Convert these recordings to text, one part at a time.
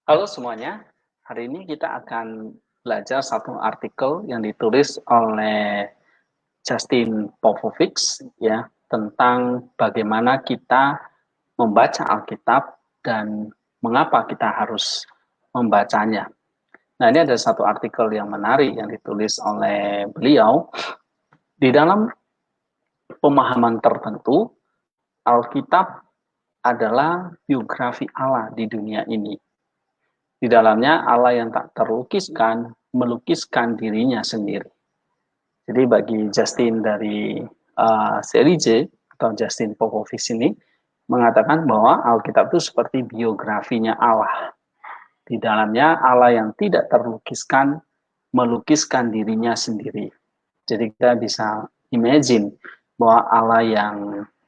Halo semuanya, hari ini kita akan belajar satu artikel yang ditulis oleh Justin Popovich ya tentang bagaimana kita membaca Alkitab dan mengapa kita harus membacanya. Nah, ini ada satu artikel yang menarik yang ditulis oleh beliau. Di dalam pemahaman tertentu, Alkitab adalah biografi Allah di dunia ini. Di dalamnya Allah yang tak terlukiskan melukiskan dirinya sendiri. Jadi bagi Justin dari seri J atau Justin Popovich ini mengatakan bahwa Alkitab itu seperti biografinya Allah. Di dalamnya Allah yang tidak terlukiskan melukiskan dirinya sendiri. Jadi kita bisa imagine bahwa Allah yang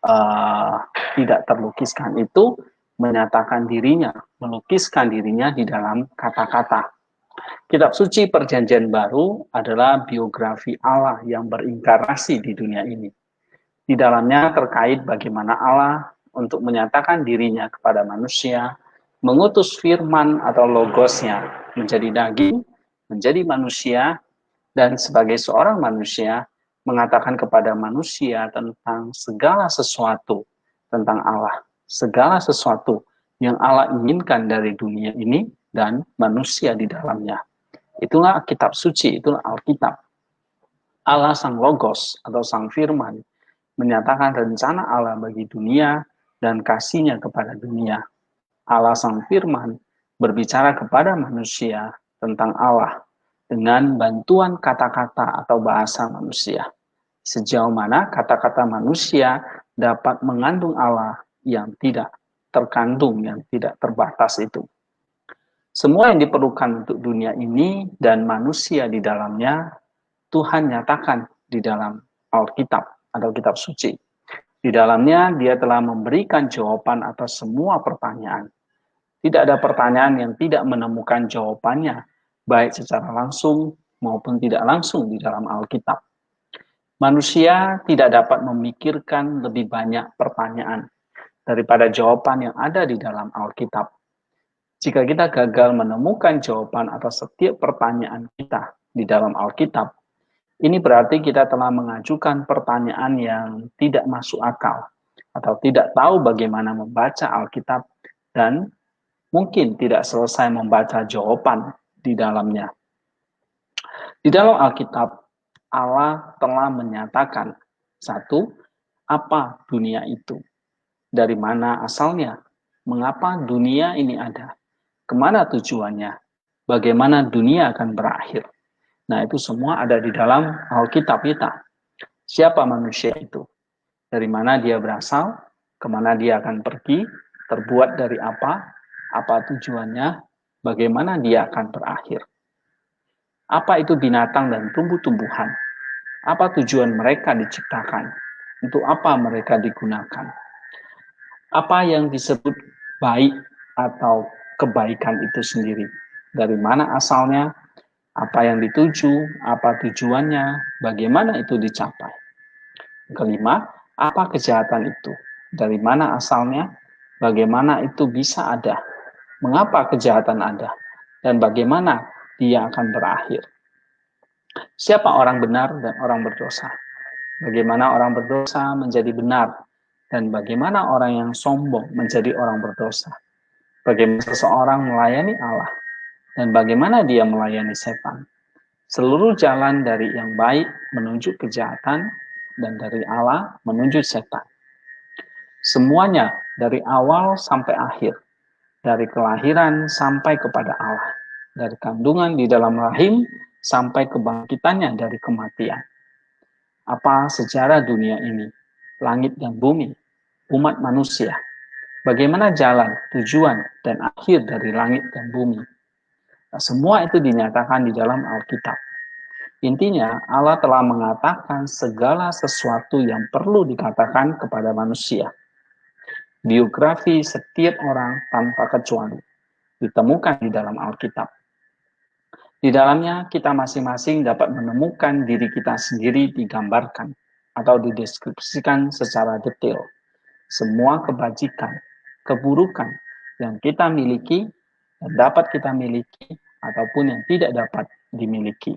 uh, tidak terlukiskan itu menyatakan dirinya, melukiskan dirinya di dalam kata-kata. Kitab suci Perjanjian Baru adalah biografi Allah yang berinkarnasi di dunia ini. Di dalamnya terkait bagaimana Allah untuk menyatakan dirinya kepada manusia, mengutus firman atau logosnya menjadi daging, menjadi manusia, dan sebagai seorang manusia mengatakan kepada manusia tentang segala sesuatu tentang Allah, segala sesuatu yang Allah inginkan dari dunia ini dan manusia di dalamnya. Itulah kitab suci, itulah Alkitab. Allah sang logos atau sang firman menyatakan rencana Allah bagi dunia dan kasihnya kepada dunia. Allah sang firman berbicara kepada manusia tentang Allah dengan bantuan kata-kata atau bahasa manusia. Sejauh mana kata-kata manusia dapat mengandung Allah yang tidak terkandung, yang tidak terbatas itu. Semua yang diperlukan untuk dunia ini dan manusia di dalamnya, Tuhan nyatakan di dalam Alkitab atau kitab suci. Di dalamnya dia telah memberikan jawaban atas semua pertanyaan. Tidak ada pertanyaan yang tidak menemukan jawabannya, baik secara langsung maupun tidak langsung di dalam Alkitab. Manusia tidak dapat memikirkan lebih banyak pertanyaan daripada jawaban yang ada di dalam Alkitab. Jika kita gagal menemukan jawaban atas setiap pertanyaan kita di dalam Alkitab, ini berarti kita telah mengajukan pertanyaan yang tidak masuk akal atau tidak tahu bagaimana membaca Alkitab dan mungkin tidak selesai membaca jawaban di dalamnya. Di dalam Alkitab, Allah telah menyatakan satu, apa dunia itu, dari mana asalnya, mengapa dunia ini ada, kemana tujuannya, bagaimana dunia akan berakhir. Nah, itu semua ada di dalam Alkitab kita. Siapa manusia itu? Dari mana dia berasal? Kemana dia akan pergi? Terbuat dari apa? Apa tujuannya? Bagaimana dia akan berakhir? Apa itu binatang dan tumbuh-tumbuhan? Apa tujuan mereka diciptakan? Untuk apa mereka digunakan? Apa yang disebut baik atau kebaikan itu sendiri? Dari mana asalnya? Apa yang dituju, apa tujuannya, bagaimana itu dicapai. Kelima, apa kejahatan itu, dari mana asalnya, bagaimana itu bisa ada, mengapa kejahatan ada, dan bagaimana dia akan berakhir. Siapa orang benar dan orang berdosa, bagaimana orang berdosa menjadi benar, dan bagaimana orang yang sombong menjadi orang berdosa, bagaimana seseorang melayani Allah, dan bagaimana dia melayani setan. Seluruh jalan dari yang baik menuju kejahatan dan dari Allah menuju setan. Semuanya dari awal sampai akhir, dari kelahiran sampai kepada Allah, dari kandungan di dalam rahim sampai kebangkitannya dari kematian. Apa sejarah dunia ini, langit dan bumi, umat manusia, bagaimana jalan, tujuan, dan akhir dari langit dan bumi. Nah, semua itu dinyatakan di dalam Alkitab. Intinya, Allah telah mengatakan segala sesuatu yang perlu dikatakan kepada manusia. Biografi setiap orang tanpa kecuali ditemukan di dalam Alkitab. Di dalamnya, kita masing-masing dapat menemukan diri kita sendiri digambarkan atau dideskripsikan secara detail. Semua kebajikan, keburukan yang kita miliki yang dapat kita miliki ataupun yang tidak dapat dimiliki.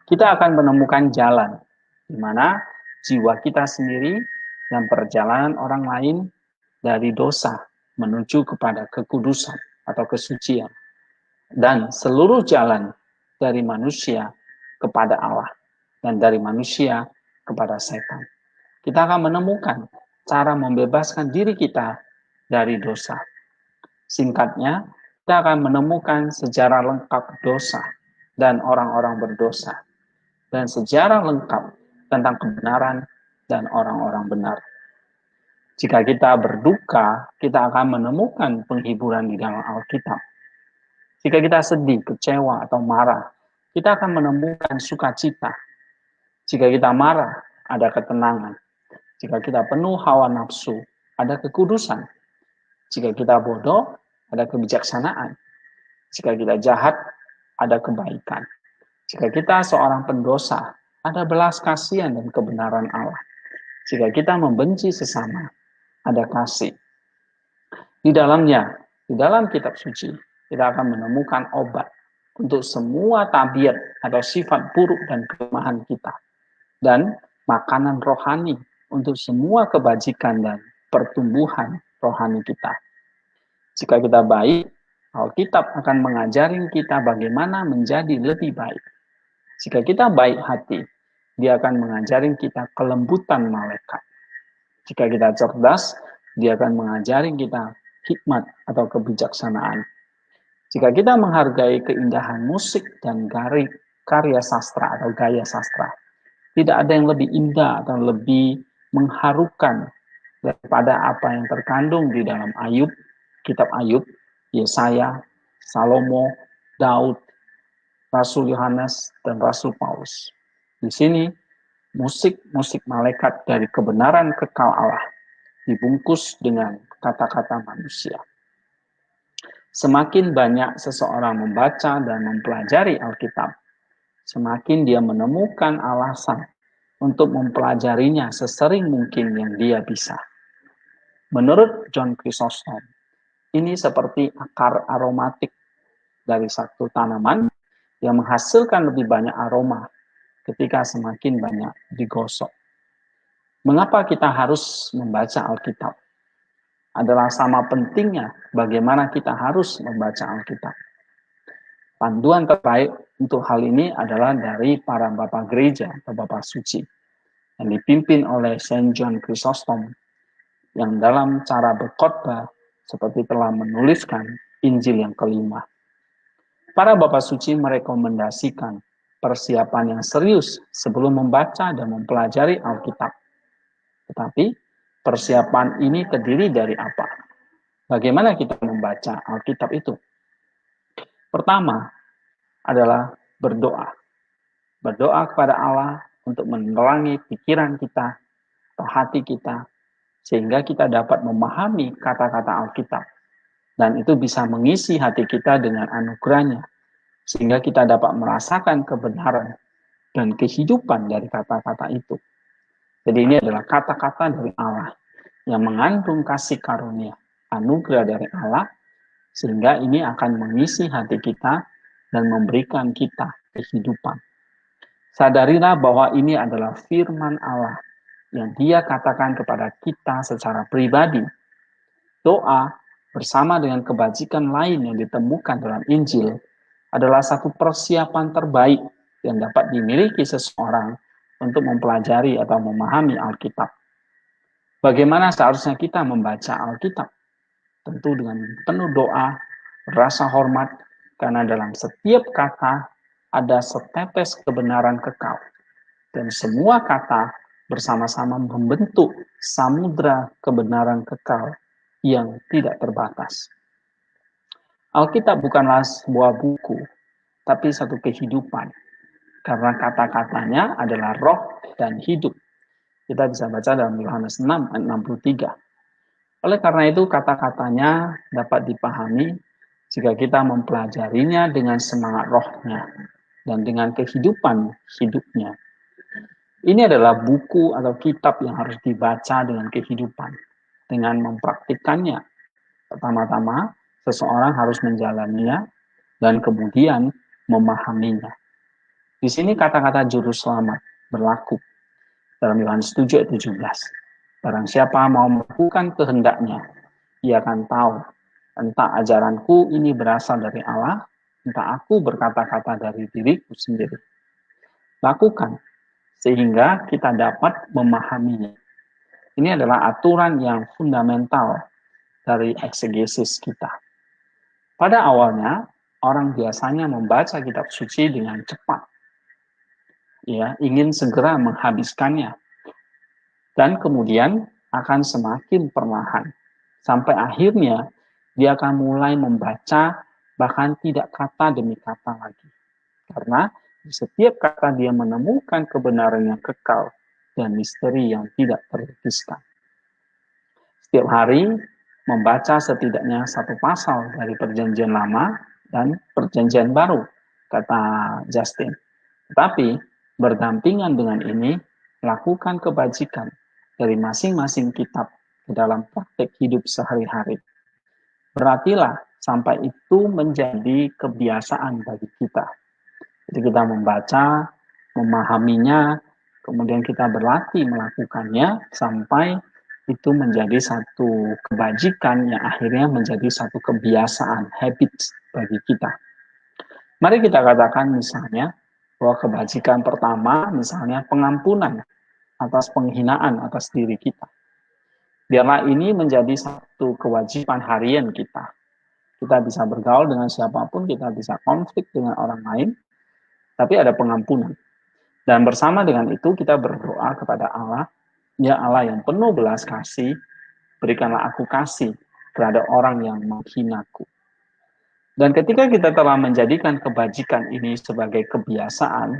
Kita akan menemukan jalan di mana jiwa kita sendiri dan perjalanan orang lain dari dosa menuju kepada kekudusan atau kesucian, dan seluruh jalan dari manusia kepada Allah dan dari manusia kepada setan. Kita akan menemukan cara membebaskan diri kita dari dosa. Singkatnya, kita akan menemukan sejarah lengkap dosa dan orang-orang berdosa, dan sejarah lengkap tentang kebenaran dan orang-orang benar. Jika kita berduka, kita akan menemukan penghiburan di dalam Alkitab. Jika kita sedih, kecewa, atau marah, kita akan menemukan sukacita. Jika kita marah, ada ketenangan. Jika kita penuh hawa nafsu, ada kekudusan. Jika kita bodoh, ada kebijaksanaan. Jika kita jahat, ada kebaikan. Jika kita seorang pendosa, ada belas kasihan dan kebenaran Allah. Jika kita membenci sesama, ada kasih. Di dalamnya, di dalam kitab suci, kita akan menemukan obat untuk semua tabiat atau sifat buruk dan kelemahan kita, dan makanan rohani untuk semua kebajikan dan pertumbuhan rohani kita. Jika kita baik, Alkitab akan mengajari kita bagaimana menjadi lebih baik. Jika kita baik hati, dia akan mengajari kita kelembutan malaikat. Jika kita cerdas, dia akan mengajari kita hikmat atau kebijaksanaan. Jika kita menghargai keindahan musik dan karya sastra atau gaya sastra, tidak ada yang lebih indah atau lebih mengharukan daripada apa yang terkandung di dalam Ayub, kitab Ayub, Yesaya, Salomo, Daud, Rasul Yohanes, dan Rasul Paulus. Di sini, musik malaikat dari kebenaran kekal Allah dibungkus dengan kata-kata manusia. Semakin banyak seseorang membaca dan mempelajari Alkitab, semakin dia menemukan alasan untuk mempelajarinya sesering mungkin yang dia bisa. Menurut John Chrysostom, ini seperti akar aromatik dari satu tanaman yang menghasilkan lebih banyak aroma ketika semakin banyak digosok. Mengapa kita harus membaca Alkitab? Adalah sama pentingnya bagaimana kita harus membaca Alkitab. Panduan terbaik untuk hal ini adalah dari para bapak gereja atau bapak suci yang dipimpin oleh Saint John Chrysostom, yang dalam cara berkhotbah seperti telah menuliskan Injil yang kelima. Para bapak suci merekomendasikan persiapan yang serius sebelum membaca dan mempelajari Alkitab. Tetapi persiapan ini terdiri dari apa? Bagaimana kita membaca Alkitab itu? Pertama adalah berdoa. Berdoa kepada Allah untuk menerangi pikiran kita atau hati kita, sehingga kita dapat memahami kata-kata Alkitab. Dan itu bisa mengisi hati kita dengan anugerahnya, sehingga kita dapat merasakan kebenaran dan kehidupan dari kata-kata itu. Jadi ini adalah kata-kata dari Allah yang mengandung kasih karunia, anugerah dari Allah, sehingga ini akan mengisi hati kita dan memberikan kita kehidupan. Sadarilah bahwa ini adalah firman Allah yang Dia katakan kepada kita secara pribadi. Doa bersama dengan kebajikan lain yang ditemukan dalam Injil adalah satu persiapan terbaik yang dapat dimiliki seseorang untuk mempelajari atau memahami Alkitab. Bagaimana seharusnya kita membaca Alkitab? Tentu dengan penuh doa, rasa hormat, karena dalam setiap kata ada setetes kebenaran kekal. Dan semua kata bersama-sama membentuk samudra kebenaran kekal yang tidak terbatas. Alkitab bukanlah sebuah buku, tapi satu kehidupan. Karena kata-katanya adalah roh dan hidup. Kita bisa baca dalam Yohanes 6 ayat 63. Oleh karena itu kata-katanya dapat dipahami jika kita mempelajarinya dengan semangat rohnya dan dengan kehidupan hidupnya. Ini adalah buku atau kitab yang harus dibaca dengan kehidupan, dengan mempraktikkannya. Pertama-tama, Seseorang harus menjalaninya dan kemudian memahaminya. Di sini kata-kata juru selamat berlaku dalam Yohanes 7 ayat 17. Barang siapa mau melakukan kehendaknya, ia akan tahu entah ajaranku ini berasal dari Allah, entah aku berkata-kata dari diriku sendiri. Lakukan sehingga kita dapat memahaminya. Ini adalah aturan yang fundamental dari eksegesis kita. Pada awalnya, orang biasanya membaca kitab suci dengan cepat, ya, ingin segera menghabiskannya, dan kemudian akan semakin perlahan, sampai akhirnya dia akan mulai membaca bahkan tidak kata demi kata lagi. Karena di setiap kata dia menemukan kebenaran yang kekal dan misteri yang tidak terlukiskan. Setiap hari membaca setidaknya satu pasal dari Perjanjian Lama dan Perjanjian Baru, kata Justin. Tetapi berdampingan dengan ini, lakukan kebajikan dari masing-masing kitab ke dalam praktek hidup sehari-hari. Berartilah sampai itu menjadi kebiasaan bagi kita. Jadi kita membaca, memahaminya, kemudian kita berlatih melakukannya sampai itu menjadi satu kebajikan yang akhirnya menjadi satu kebiasaan, habit bagi kita. Mari kita katakan misalnya bahwa kebajikan pertama misalnya pengampunan atas penghinaan atas diri kita. Biarlah ini menjadi satu kewajiban harian kita. Kita bisa bergaul dengan siapapun, kita bisa konflik dengan orang lain, tapi ada pengampunan. Dan bersama dengan itu kita berdoa kepada Allah, ya Allah yang penuh belas kasih, berikanlah aku kasih terhadap orang yang menghinaku. Dan ketika kita telah menjadikan kebajikan ini sebagai kebiasaan,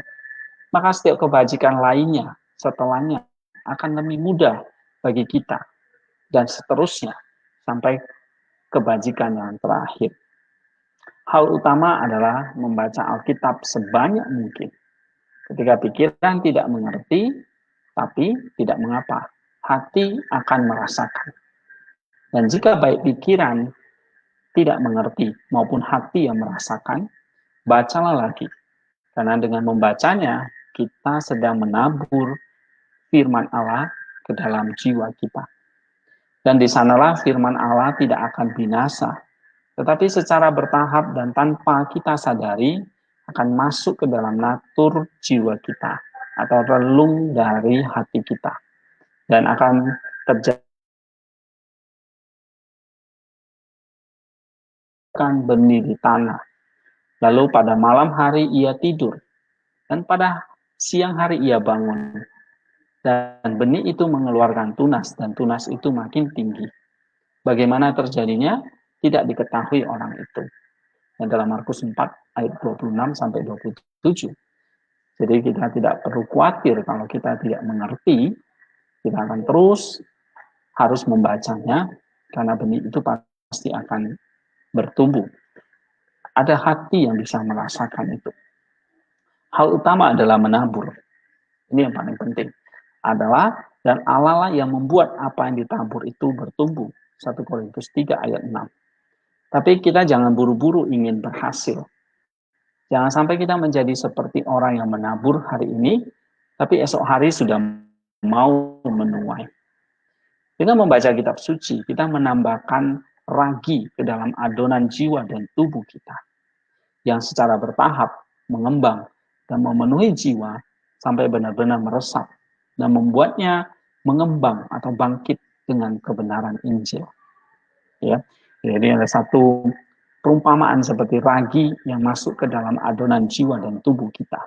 maka setiap kebajikan lainnya setelahnya akan lebih mudah bagi kita. Dan seterusnya sampai kebajikan yang terakhir. Hal utama adalah membaca Alkitab sebanyak mungkin. Ketika pikiran tidak mengerti, tapi tidak mengapa. Hati akan merasakan. Dan jika baik pikiran tidak mengerti maupun hati yang merasakan, bacalah lagi. Karena dengan membacanya, kita sedang menabur firman Allah ke dalam jiwa kita. Dan di sanalah firman Allah tidak akan binasa, tetapi secara bertahap dan tanpa kita sadari akan masuk ke dalam natur jiwa kita atau relung dari hati kita dan akan terjadi benih di tanah. Lalu pada malam hari ia tidur dan pada siang hari ia bangun dan benih itu mengeluarkan tunas dan tunas itu makin tinggi. Bagaimana terjadinya? Tidak diketahui orang itu. Dan dalam Markus 4 ayat 26 sampai 27. Jadi kita tidak perlu khawatir kalau kita tidak mengerti, kita akan terus harus membacanya karena benih itu pasti akan bertumbuh. Ada hati yang bisa merasakan itu. Hal utama adalah menabur. Ini yang paling penting. Adalah dan Allah yang membuat apa yang ditabur itu bertumbuh. 1 Korintus 3 ayat 6. Tapi kita jangan buru-buru ingin berhasil. Jangan sampai kita menjadi seperti orang yang menabur hari ini, tapi esok hari sudah mau menuai. Dengan membaca kitab suci, kita menambahkan ragi ke dalam adonan jiwa dan tubuh kita, yang secara bertahap mengembang dan memenuhi jiwa sampai benar-benar meresap dan membuatnya mengembang atau bangkit dengan kebenaran Injil. Ya, jadi ada satu perumpamaan seperti ragi yang masuk ke dalam adonan jiwa dan tubuh kita.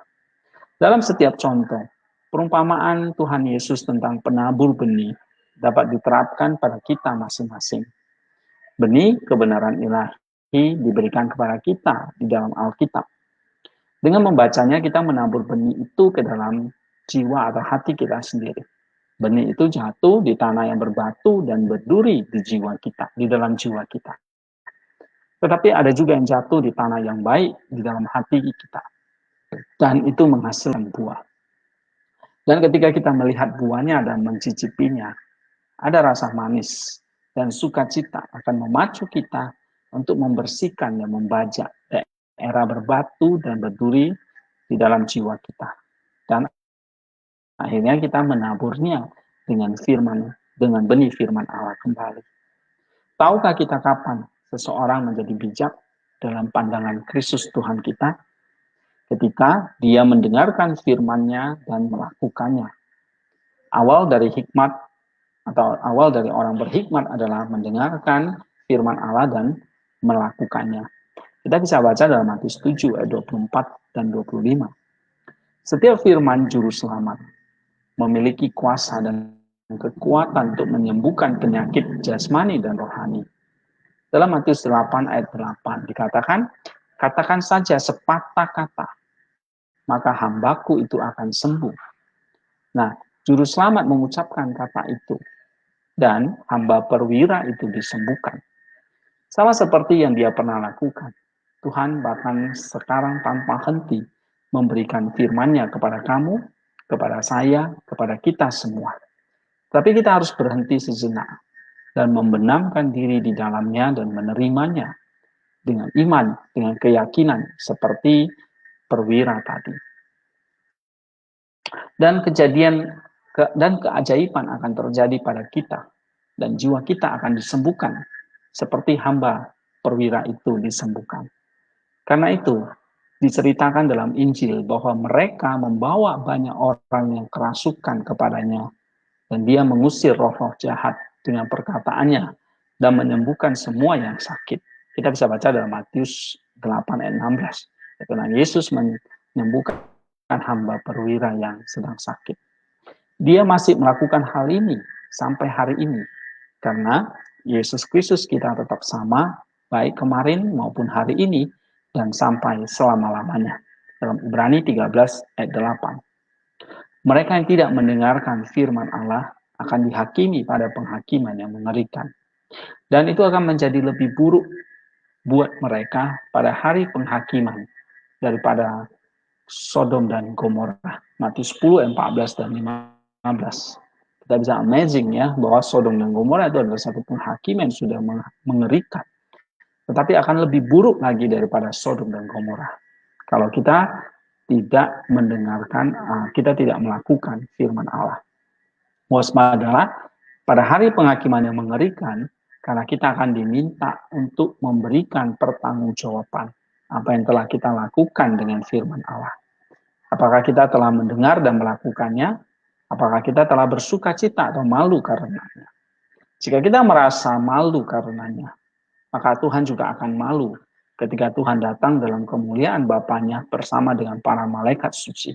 Dalam setiap contoh, perumpamaan Tuhan Yesus tentang penabur benih dapat diterapkan pada kita masing-masing. Benih kebenaran ilahi diberikan kepada kita di dalam Alkitab. Dengan membacanya, kita menabur benih itu ke dalam jiwa atau hati kita sendiri. Benih itu jatuh di tanah yang berbatu dan berduri di jiwa kita, di dalam jiwa kita. Tetapi ada juga yang jatuh di tanah yang baik di dalam hati kita. Dan itu menghasilkan buah. Dan ketika kita melihat buahnya dan mencicipinya, ada rasa manis dan sukacita akan memacu kita untuk membersihkan dan membajak daerah berbatu dan berduri di dalam jiwa kita. Dan akhirnya kita menaburnya dengan benih firman Allah kembali. Tahukah kita kapan seseorang menjadi bijak dalam pandangan Kristus Tuhan kita? Ketika dia mendengarkan firman-Nya dan melakukannya. Awal dari hikmat atau awal dari orang berhikmat adalah mendengarkan firman Allah dan melakukannya. Kita bisa baca dalam Matius 7 ayat 24 dan 25. Setiap firman juru selamat memiliki kuasa dan kekuatan untuk menyembuhkan penyakit jasmani dan rohani. Dalam Matius 8 ayat 8 dikatakan, katakan saja sepatah kata, maka hambaku itu akan sembuh. Nah, juru selamat mengucapkan kata itu, dan hamba perwira itu disembuhkan. Sama seperti yang dia pernah lakukan, Tuhan bahkan sekarang tanpa henti memberikan firman-Nya kepada kamu, kepada saya, kepada kita semua. Tapi kita harus berhenti sejenak dan membenamkan diri di dalamnya dan menerimanya dengan iman, dengan keyakinan seperti perwira tadi. Dan keajaiban akan terjadi pada kita dan jiwa kita akan disembuhkan seperti hamba perwira itu disembuhkan. Karena itu diceritakan dalam Injil bahwa mereka membawa banyak orang yang kerasukan kepadanya dan dia mengusir roh-roh jahat dengan perkataannya dan menyembuhkan semua yang sakit. Kita bisa baca dalam Matius 8 ayat 16. Karena Yesus menyembuhkan hamba perwira yang sedang sakit. Dia masih melakukan hal ini sampai hari ini. Karena Yesus Kristus kita tetap sama, baik kemarin maupun hari ini, dan sampai selama-lamanya. Dalam Ibrani 13 ayat 8. Mereka yang tidak mendengarkan firman Allah akan dihakimi pada penghakiman yang mengerikan. Dan itu akan menjadi lebih buruk buat mereka pada hari penghakiman daripada Sodom dan Gomorrah. Matius 10, 14 dan 15. Kita bisa amazing ya, bahwa Sodom dan Gomorrah itu adalah satu penghakiman yang sudah mengerikan. Tetapi akan lebih buruk lagi daripada Sodom dan Gomorrah. Kalau kita tidak mendengarkan, kita tidak melakukan firman Allah. Waspadalah pada hari penghakiman yang mengerikan, karena kita akan diminta untuk memberikan pertanggungjawaban apa yang telah kita lakukan dengan firman Allah. Apakah kita telah mendengar dan melakukannya? Apakah kita telah bersuka cita atau malu karenanya? Jika kita merasa malu karenanya, maka Tuhan juga akan malu ketika Tuhan datang dalam kemuliaan Bapanya bersama dengan para malaikat suci.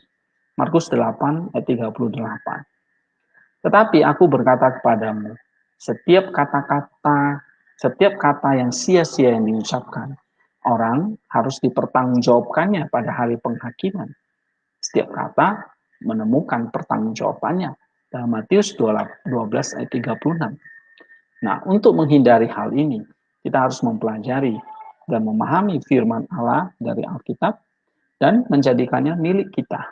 Markus 8 ayat 38. Tetapi aku berkata kepadamu, setiap kata yang sia-sia yang diucapkan, orang harus dipertanggungjawabkannya pada hari penghakiman. Setiap kata menemukan pertanggungjawabannya. Dalam Matius 12 ayat 36. Nah, untuk menghindari hal ini, kita harus mempelajari dan memahami firman Allah dari Alkitab dan menjadikannya milik kita.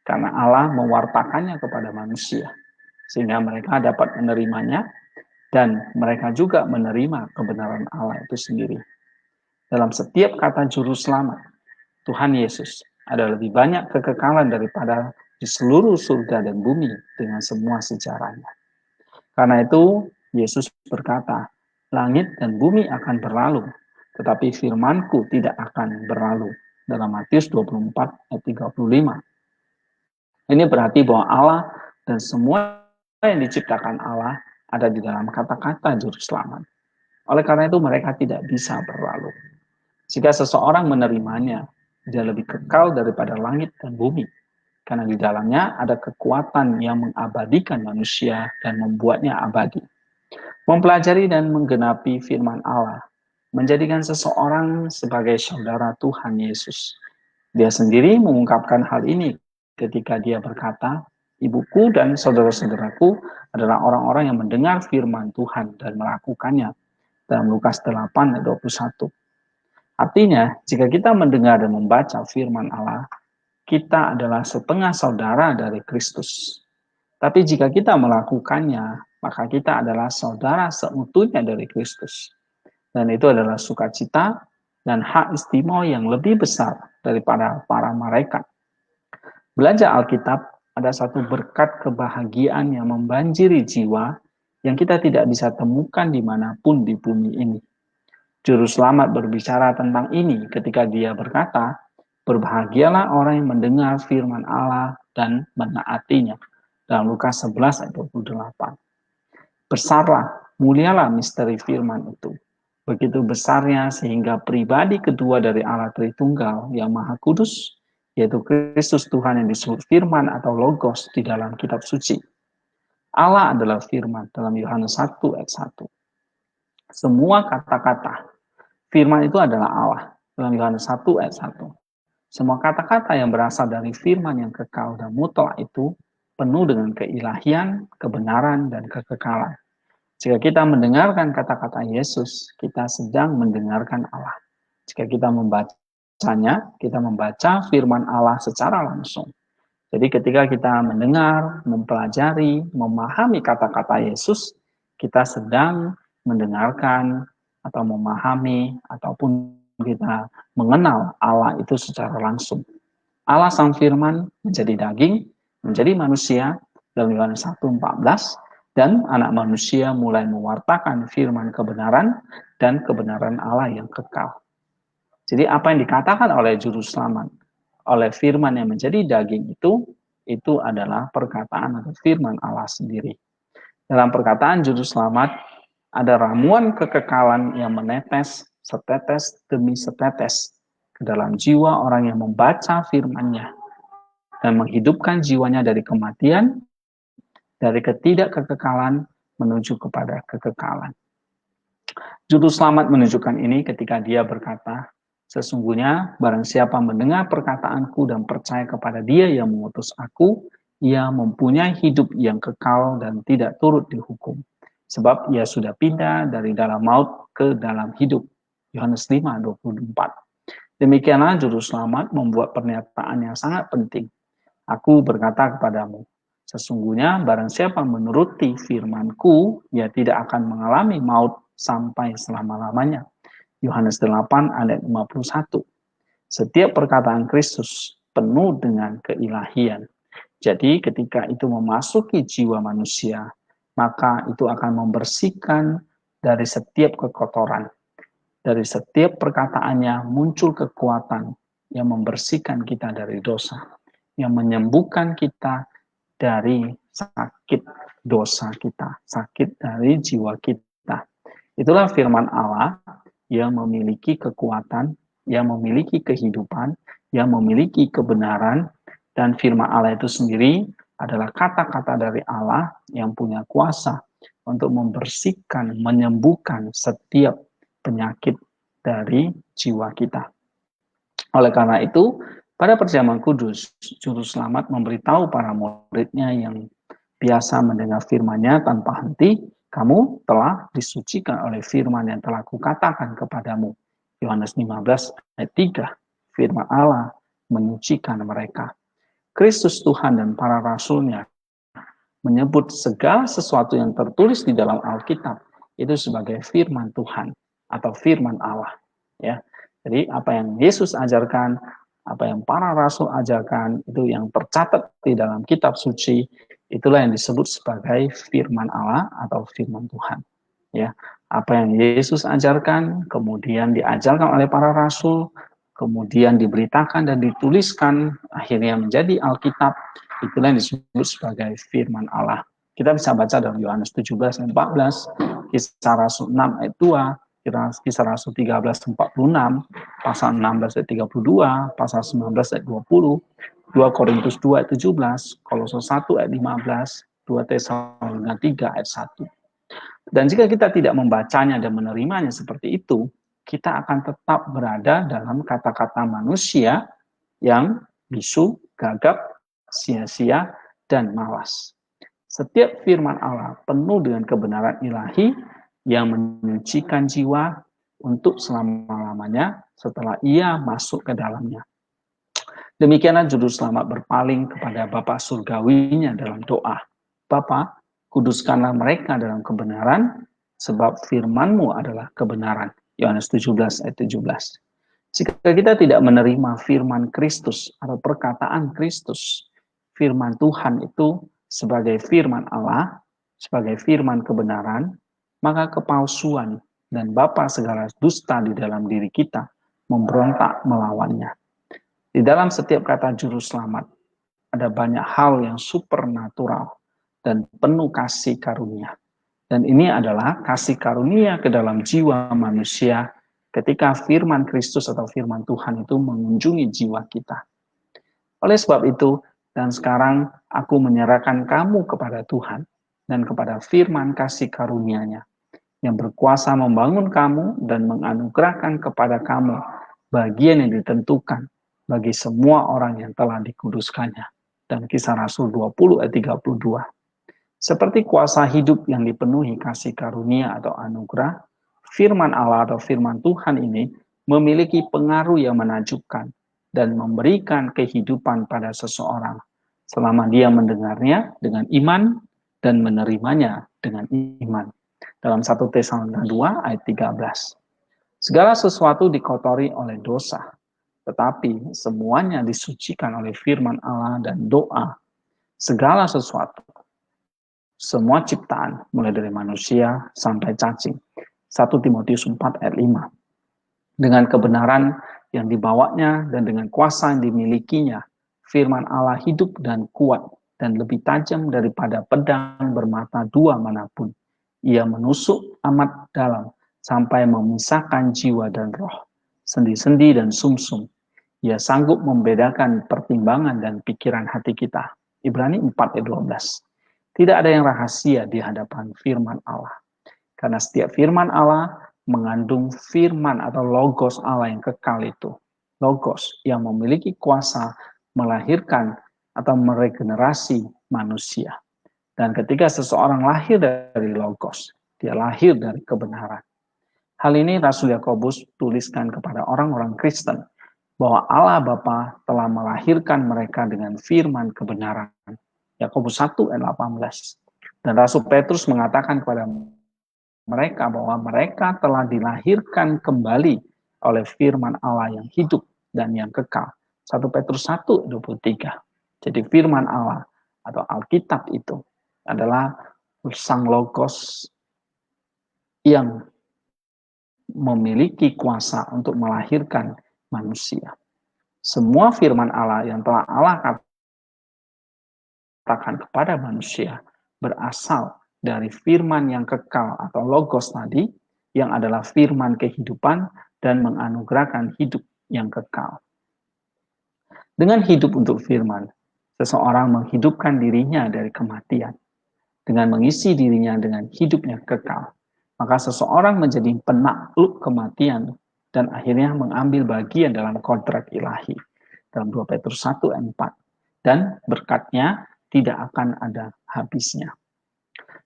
Karena Allah mewartakannya kepada manusia. Sehingga mereka dapat menerimanya dan mereka juga menerima kebenaran Allah itu sendiri. Dalam setiap kata juru selamat, Tuhan Yesus ada lebih banyak kekekalan daripada di seluruh surga dan bumi dengan semua sejarahnya. Karena itu, Yesus berkata, langit dan bumi akan berlalu, tetapi firman-Ku tidak akan berlalu. Dalam Matius 24 ayat 35. Ini berarti bahwa Allah dan semua yang diciptakan Allah ada di dalam kata-kata juru selamat. Oleh karena itu mereka tidak bisa berlalu. Jika seseorang menerimanya, dia lebih kekal daripada langit dan bumi. Karena di dalamnya ada kekuatan yang mengabadikan manusia dan membuatnya abadi. Mempelajari dan menggenapi firman Allah menjadikan seseorang sebagai saudara Tuhan Yesus. Dia sendiri mengungkapkan hal ini ketika dia berkata, ibuku dan saudara-saudaraku adalah orang-orang yang mendengar firman Tuhan dan melakukannya. Dalam Lukas 8 ayat 21. Artinya, jika kita mendengar dan membaca firman Allah, kita adalah setengah saudara dari Kristus. Tapi jika kita melakukannya, maka kita adalah saudara seutuhnya dari Kristus. Dan itu adalah sukacita dan hak istimewa yang lebih besar daripada para malaikat. Belajar Alkitab ada satu berkat kebahagiaan yang membanjiri jiwa yang kita tidak bisa temukan dimanapun di bumi ini. Juru Selamat berbicara tentang ini ketika dia berkata, "Berbahagialah orang yang mendengar firman Allah dan menaatinya." Dalam Lukas 11 ayat 28. Besarlah, mulialah misteri firman itu. Begitu besarnya sehingga pribadi kedua dari Allah Tritunggal yang Maha Kudus, yaitu Kristus Tuhan yang disebut firman atau logos di dalam kitab suci. Allah adalah firman dalam Yohanes 1 ayat 1. Semua kata-kata firman itu adalah Allah dalam Yohanes 1 ayat 1. Semua kata-kata yang berasal dari firman yang kekal dan mutlak itu penuh dengan keilahian, kebenaran, dan kekekalan. Jika kita mendengarkan kata-kata Yesus, kita sedang mendengarkan Allah. Jika kita membacanya, kita membaca firman Allah secara langsung. Jadi ketika kita mendengar, mempelajari, memahami kata-kata Yesus, kita sedang mendengarkan atau memahami ataupun kita mengenal Allah itu secara langsung. Allah Sang Firman menjadi daging, menjadi manusia dalam Yohanes 1:14, dan anak manusia mulai mewartakan firman kebenaran dan kebenaran Allah yang kekal. Jadi apa yang dikatakan oleh Juru Selamat, oleh firman yang menjadi daging itu adalah perkataan atau firman Allah sendiri. Dalam perkataan Juru Selamat, ada ramuan kekekalan yang menetes setetes demi setetes ke dalam jiwa orang yang membaca firman-Nya dan menghidupkan jiwanya dari kematian, dari ketidakkekekalan menuju kepada kekekalan. Juru Selamat menunjukkan ini ketika dia berkata, "Sesungguhnya barang siapa mendengar perkataanku dan percaya kepada Dia yang mengutus aku, ia mempunyai hidup yang kekal dan tidak turut dihukum. Sebab ia sudah pindah dari dalam maut ke dalam hidup." Yohanes 5:24. Demikianlah Juru Selamat membuat pernyataan yang sangat penting. "Aku berkata kepadamu, sesungguhnya barang siapa menuruti firman-Ku, ia tidak akan mengalami maut sampai selama-lamanya." Yohanes 8 ayat 51. Setiap perkataan Kristus penuh dengan keilahian. Jadi ketika itu memasuki jiwa manusia, maka itu akan membersihkan dari setiap kekotoran. Dari setiap perkataannya muncul kekuatan yang membersihkan kita dari dosa, yang menyembuhkan kita dari sakit dosa kita, sakit dari jiwa kita. Itulah firman Allah yang memiliki kekuatan, yang memiliki kehidupan, yang memiliki kebenaran, dan firman Allah itu sendiri adalah kata-kata dari Allah yang punya kuasa untuk membersihkan, menyembuhkan setiap penyakit dari jiwa kita. Oleh karena itu, pada perjamuan kudus, Juru Selamat memberitahu para muridnya yang biasa mendengar firman-Nya tanpa henti, "Kamu telah disucikan oleh firman yang telah kukatakan kepadamu." Yohanes 15 ayat 3, firman Allah menyucikan mereka. Kristus Tuhan dan para rasul-Nya menyebut segala sesuatu yang tertulis di dalam Alkitab itu sebagai firman Tuhan atau firman Allah. Ya, jadi apa yang Yesus ajarkan, apa yang para rasul ajarkan, itu yang tercatat di dalam kitab suci, itulah yang disebut sebagai firman Allah atau firman Tuhan. Ya, apa yang Yesus ajarkan, kemudian diajarkan oleh para rasul, kemudian diberitakan dan dituliskan, akhirnya menjadi Alkitab, itulah yang disebut sebagai firman Allah. Kita bisa baca dalam Yohanes 17 ayat 14, Kisah Rasul 6 ayat 2, Kisah Rasul 13:46, pasal 16 ayat 32, pasal 19 ayat 20, 2 Korintus 2 ayat 17, Kolose 1 ayat 15, 2 Tesalonika 3 ayat 1. Dan jika kita tidak membacanya dan menerimanya seperti itu, kita akan tetap berada dalam kata-kata manusia yang bisu, gagap, sia-sia, dan malas. Setiap firman Allah penuh dengan kebenaran ilahi yang menyucikan jiwa untuk selama-lamanya setelah ia masuk ke dalamnya. Demikianlah Juru Selamat berpaling kepada Bapa Surgawinya dalam doa. "Bapa, kuduskanlah mereka dalam kebenaran, sebab firman-Mu adalah kebenaran." Yohanes 17 ayat 17. Jika kita tidak menerima firman Kristus atau perkataan Kristus, firman Tuhan itu sebagai firman Allah, sebagai firman kebenaran, maka kepalsuan dan bapa segala dusta di dalam diri kita memberontak melawannya. Di dalam setiap kata juru selamat, ada banyak hal yang supernatural dan penuh kasih karunia. Dan ini adalah kasih karunia ke dalam jiwa manusia ketika firman Kristus atau firman Tuhan itu mengunjungi jiwa kita. Oleh sebab itu, dan sekarang aku menyerahkan kamu kepada Tuhan dan kepada firman kasih karunia-Nya yang berkuasa membangun kamu dan menganugerahkan kepada kamu bagian yang ditentukan bagi semua orang yang telah dikuduskannya. Dan Kisah Rasul 20 ayat 32. Seperti kuasa hidup yang dipenuhi kasih karunia atau anugerah, firman Allah atau firman Tuhan ini memiliki pengaruh yang menakjubkan dan memberikan kehidupan pada seseorang selama dia mendengarnya dengan iman dan menerimanya dengan iman. Dalam 1 Tesalonika 2 ayat 13. Segala sesuatu dikotori oleh dosa, tetapi semuanya disucikan oleh firman Allah dan doa. Segala sesuatu, semua ciptaan, mulai dari manusia sampai cacing. 1 Timotius 4 ayat 5. Dengan kebenaran yang dibawanya dan dengan kuasa yang dimilikinya, firman Allah hidup dan kuat dan lebih tajam daripada pedang bermata dua manapun. Ia menusuk amat dalam sampai memisahkan jiwa dan roh, sendi-sendi dan sumsum. Ia sanggup membedakan pertimbangan dan pikiran hati kita. Ibrani 4 ayat 12. Tidak ada yang rahasia di hadapan firman Allah. Karena setiap firman Allah mengandung firman atau logos Allah yang kekal itu. Logos yang memiliki kuasa melahirkan atau meregenerasi manusia. Dan ketika seseorang lahir dari logos, dia lahir dari kebenaran. Hal ini Rasul Yakobus tuliskan kepada orang-orang Kristen bahwa Allah Bapa telah melahirkan mereka dengan firman kebenaran. Yakobus 1 ayat 18. Dan Rasul Petrus mengatakan kepada mereka bahwa mereka telah dilahirkan kembali oleh firman Allah yang hidup dan yang kekal. 1 Petrus 1 ayat 23. Jadi firman Allah atau Alkitab itu adalah sang logos yang memiliki kuasa untuk melahirkan manusia. Semua firman Allah yang telah Allah katakan kepada manusia berasal dari firman yang kekal atau logos tadi, yang adalah firman kehidupan dan menganugerahkan hidup yang kekal. Dengan hidup untuk firman, seseorang menghidupkan dirinya dari kematian. Dengan mengisi dirinya dengan hidupnya kekal, maka seseorang menjadi penakluk kematian dan akhirnya mengambil bagian dalam kontrak ilahi. Dalam 2 Petrus 1 ayat 4. Dan berkatnya tidak akan ada habisnya.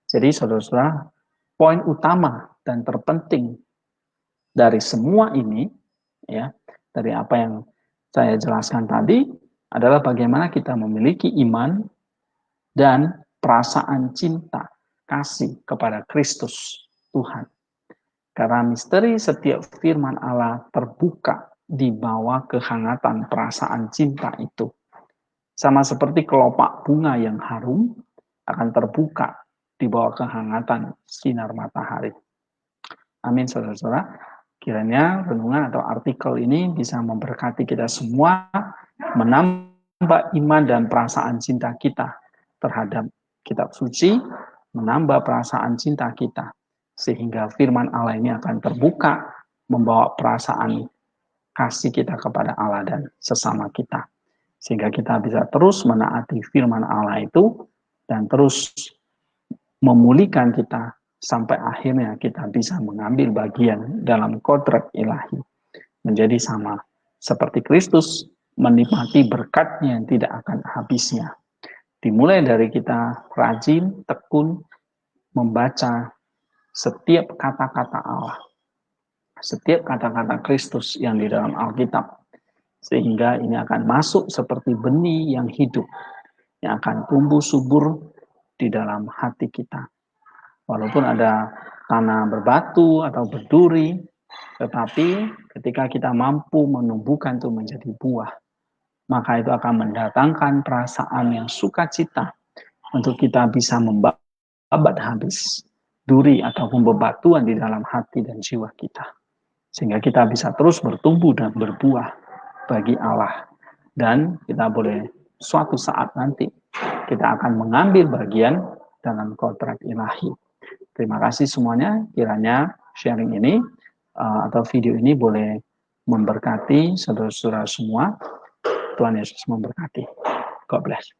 Jadi saudara-saudara, poin utama dan terpenting dari semua ini, ya, dari apa yang saya jelaskan tadi, adalah bagaimana kita memiliki iman dan perasaan cinta, kasih kepada Kristus Tuhan. Karena misteri setiap firman Allah terbuka di bawah kehangatan perasaan cinta itu. Sama seperti kelopak bunga yang harum akan terbuka di bawah kehangatan sinar matahari. Amin, saudara-saudara. Kiranya renungan atau artikel ini bisa memberkati kita semua, menambah iman dan perasaan cinta kita terhadap kitab suci, menambah perasaan cinta kita, sehingga firman Allah ini akan terbuka, membawa perasaan kasih kita kepada Allah dan sesama kita. Sehingga kita bisa terus menaati firman Allah itu, dan terus memulihkan kita, sampai akhirnya kita bisa mengambil bagian dalam kodrat ilahi. Menjadi sama seperti Kristus, menikmati berkatnya yang tidak akan habisnya. Dimulai dari kita rajin, tekun, membaca setiap kata-kata Allah, setiap kata-kata Kristus yang di dalam Alkitab, sehingga ini akan masuk seperti benih yang hidup, yang akan tumbuh subur di dalam hati kita. Walaupun ada tanah berbatu atau berduri, Tetapi ketika kita mampu menumbuhkan itu menjadi buah, maka itu akan mendatangkan perasaan yang sukacita untuk kita bisa membabat habis duri ataupun bebatuan di dalam hati dan jiwa kita. Sehingga kita bisa terus bertumbuh dan berbuah bagi Allah. Dan kita boleh suatu saat nanti kita akan mengambil bagian dalam kontrak ilahi. Terima kasih semuanya, kiranya sharing ini atau video ini boleh memberkati saudara-saudara semua. Tuhan Yesus memberkati. God bless.